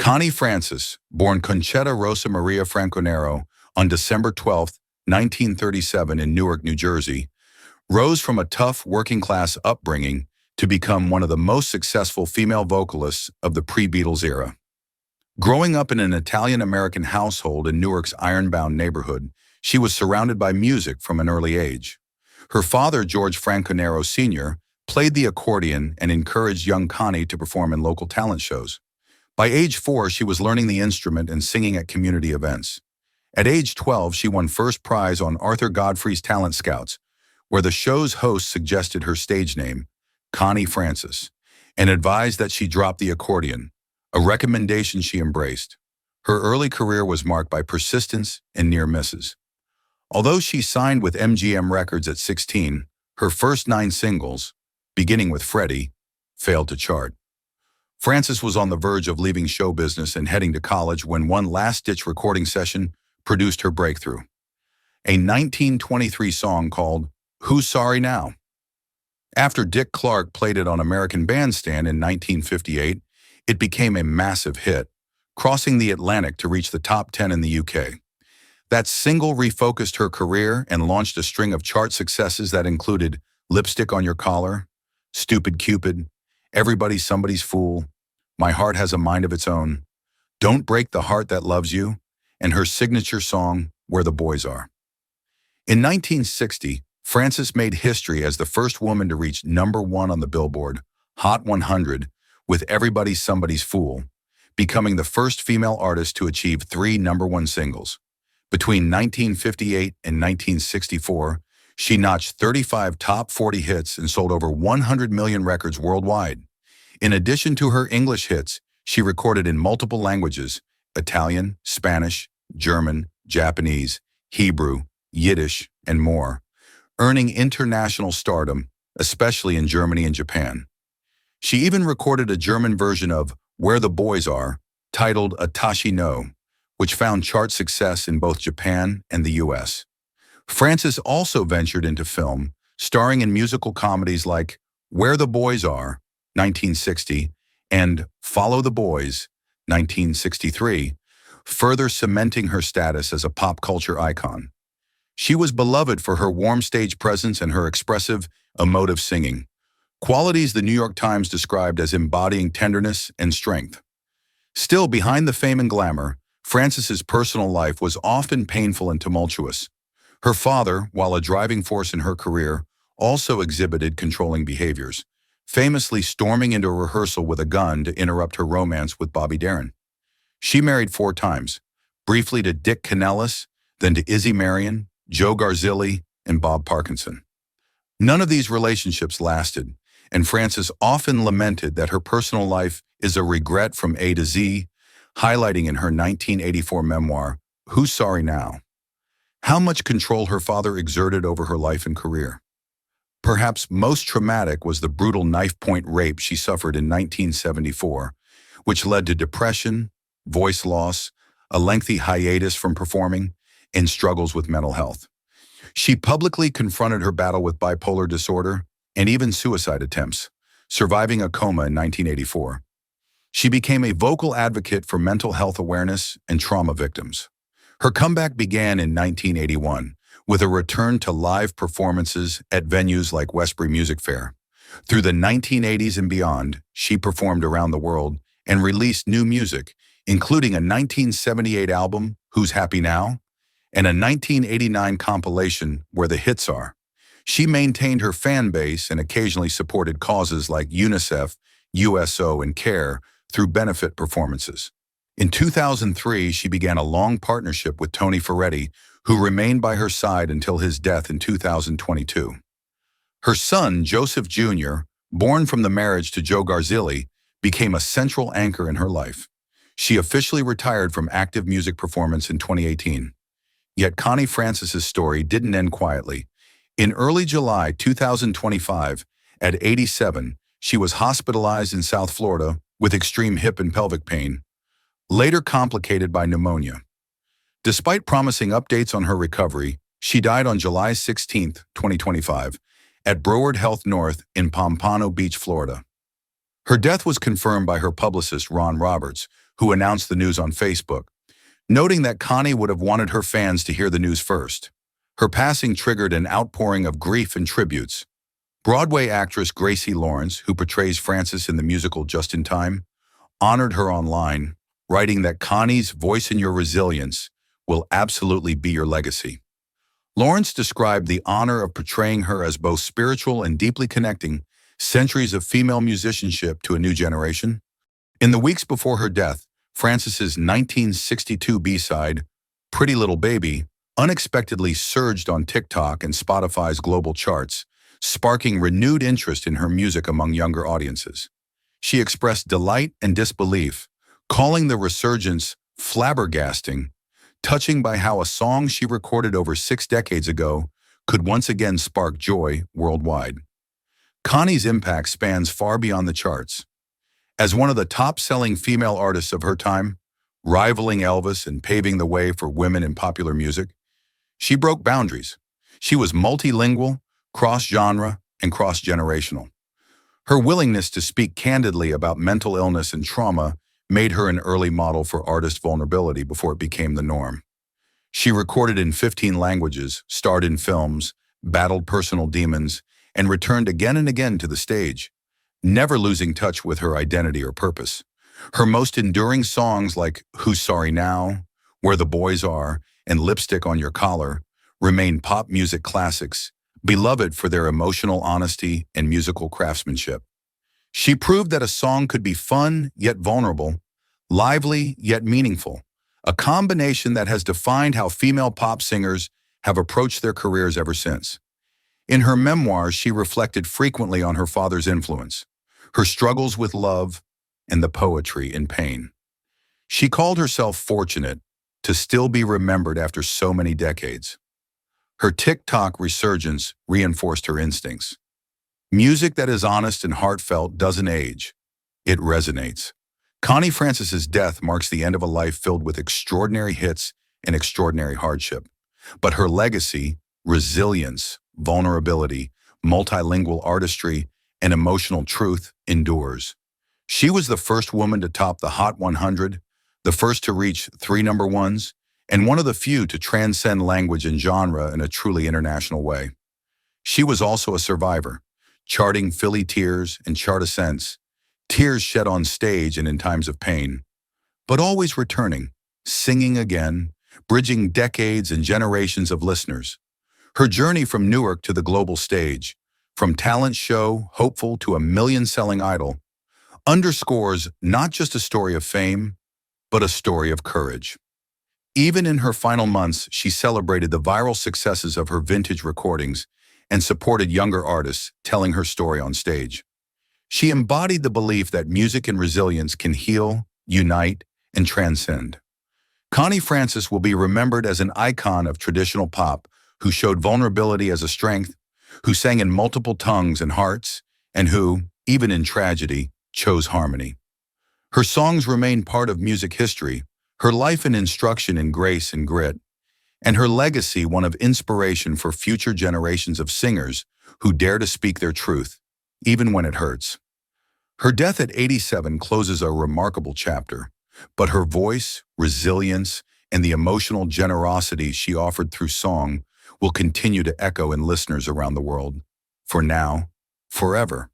Connie Francis, born Conchetta Rosa Maria Franconero on December 12, 1937 in Newark, New Jersey, rose from a tough working-class upbringing to become one of the most successful female vocalists of the pre-Beatles era. Growing up in an Italian-American household in Newark's ironbound neighborhood, she was surrounded by music from an early age. Her father, George Franconero Sr., played the accordion and encouraged young Connie to perform in local talent shows. By age 4, she was learning the instrument and singing at community events. At age 12, she won first prize on Arthur Godfrey's Talent Scouts, where the show's host suggested her stage name, Connie Francis, and advised that she drop the accordion, a recommendation she embraced. Her early career was marked by persistence and near misses. Although she signed with MGM Records at 16, her first 9 singles, beginning with Freddie, failed to chart. Francis was on the verge of leaving show business and heading to college when one last-ditch recording session produced her breakthrough. A 1923 song called Who's Sorry Now? After Dick Clark played it on American Bandstand in 1958, it became a massive hit, crossing the Atlantic to reach the top 10 in the UK. That single refocused her career and launched a string of chart successes that included Lipstick on Your Collar, Stupid Cupid, Everybody's Somebody's Fool, My Heart Has a Mind of Its Own, Don't Break the Heart That Loves You, and her signature song, Where the Boys Are. In 1960, Francis made history as the first woman to reach #1 on the Billboard Hot 100 with Everybody's Somebody's Fool, becoming the first female artist to achieve 3 #1 singles. Between 1958 and 1964, she notched 35 top 40 hits and sold over 100 million records worldwide. In addition to her English hits, she recorded in multiple languages: Italian, Spanish, German, Japanese, Hebrew, Yiddish, and more, earning international stardom, especially in Germany and Japan. She even recorded a German version of Where the Boys Are, titled Atashi no, which found chart success in both Japan and the US. Francis also ventured into film, starring in musical comedies like Where the Boys Are, 1960, and Follow the Boys, 1963, further cementing her status as a pop culture icon. She was beloved for her warm stage presence and her expressive, emotive singing, qualities the New York Times described as embodying tenderness and strength. Still, behind the fame and glamour, Francis's personal life was often painful and tumultuous. Her father, while a driving force in her career, also exhibited controlling behaviors, famously storming into a rehearsal with a gun to interrupt her romance with Bobby Darin. She married 4 times, briefly to Dick Canellis, then to Izzy Marion, Joe Garzilli, and Bob Parkinson. None of these relationships lasted, and Francis often lamented that her personal life is a regret from A to Z, highlighting in her 1984 memoir, Who's Sorry Now? How much control her father exerted over her life and career. Perhaps most traumatic was the brutal knife-point rape she suffered in 1974, which led to depression, voice loss, a lengthy hiatus from performing, and struggles with mental health. She publicly confronted her battle with bipolar disorder and even suicide attempts, surviving a coma in 1984. She became a vocal advocate for mental health awareness and trauma victims. Her comeback began in 1981 with a return to live performances at venues like Westbury Music Fair. Through the 1980s and beyond, she performed around the world and released new music, including a 1978 album, Who's Happy Now?, and a 1989 compilation, Where the Hits Are. She maintained her fan base and occasionally supported causes like UNICEF, USO, and CARE through benefit performances. In 2003, she began a long partnership with Tony Ferretti, who remained by her side until his death in 2022. Her son, Joseph Jr., born from the marriage to Joe Garzilli, became a central anchor in her life. She officially retired from active music performance in 2018. Yet Connie Francis's story didn't end quietly. In early July 2025, at 87, she was hospitalized in South Florida with extreme hip and pelvic pain, later complicated by pneumonia. Despite promising updates on her recovery, she died on July 16, 2025, at Broward Health North in Pompano Beach, Florida. Her death was confirmed by her publicist, Ron Roberts, who announced the news on Facebook, noting that Connie would have wanted her fans to hear the news first. Her passing triggered an outpouring of grief and tributes. Broadway actress Gracie Lawrence, who portrays Francis in the musical Just in Time, honored her online, writing that Connie's voice and your resilience will absolutely be your legacy. Lawrence described the honor of portraying her as both spiritual and deeply connecting centuries of female musicianship to a new generation. In the weeks before her death, Francis's 1962 B-side, Pretty Little Baby, unexpectedly surged on TikTok and Spotify's global charts, sparking renewed interest in her music among younger audiences. She expressed delight and disbelief, calling the resurgence flabbergasting, touching by how a song she recorded over 6 decades ago could once again spark joy worldwide. Connie's impact spans far beyond the charts. As one of the top-selling female artists of her time, rivaling Elvis and paving the way for women in popular music, she broke boundaries. She was multilingual, cross-genre, and cross-generational. Her willingness to speak candidly about mental illness and trauma made her an early model for artist vulnerability before it became the norm. She recorded in 15 languages, starred in films, battled personal demons, and returned again and again to the stage, never losing touch with her identity or purpose. Her most enduring songs like Who's Sorry Now, Where the Boys Are, and Lipstick on Your Collar remain pop music classics, beloved for their emotional honesty and musical craftsmanship. She proved that a song could be fun yet vulnerable, lively yet meaningful, a combination that has defined how female pop singers have approached their careers ever since. In her memoirs, she reflected frequently on her father's influence, her struggles with love, and the poetry in pain. She called herself fortunate to still be remembered after so many decades. Her TikTok resurgence reinforced her instincts. Music that is honest and heartfelt doesn't age. It resonates. Connie Francis's death marks the end of a life filled with extraordinary hits and extraordinary hardship. But her legacy, resilience, vulnerability, multilingual artistry, and emotional truth endures. She was the first woman to top the Hot 100, the first to reach 3 number ones, and one of the few to transcend language and genre in a truly international way. She was also a survivor, charting Philly tears and chart ascents, tears shed on stage and in times of pain, but always returning, singing again, bridging decades and generations of listeners. Her journey from Newark to the global stage, from talent show hopeful to a million-selling idol, underscores not just a story of fame, but a story of courage. Even in her final months, she celebrated the viral successes of her vintage recordings and supported younger artists telling her story on stage. She embodied the belief that music and resilience can heal, unite, and transcend. Connie Francis will be remembered as an icon of traditional pop who showed vulnerability as a strength, who sang in multiple tongues and hearts, and who, even in tragedy, chose harmony. Her songs remain part of music history, her life an instruction in grace and grit, and her legacy one of inspiration for future generations of singers who dare to speak their truth, even when it hurts. Her death at 87 closes a remarkable chapter, but her voice, resilience, and the emotional generosity she offered through song will continue to echo in listeners around the world, for now, forever.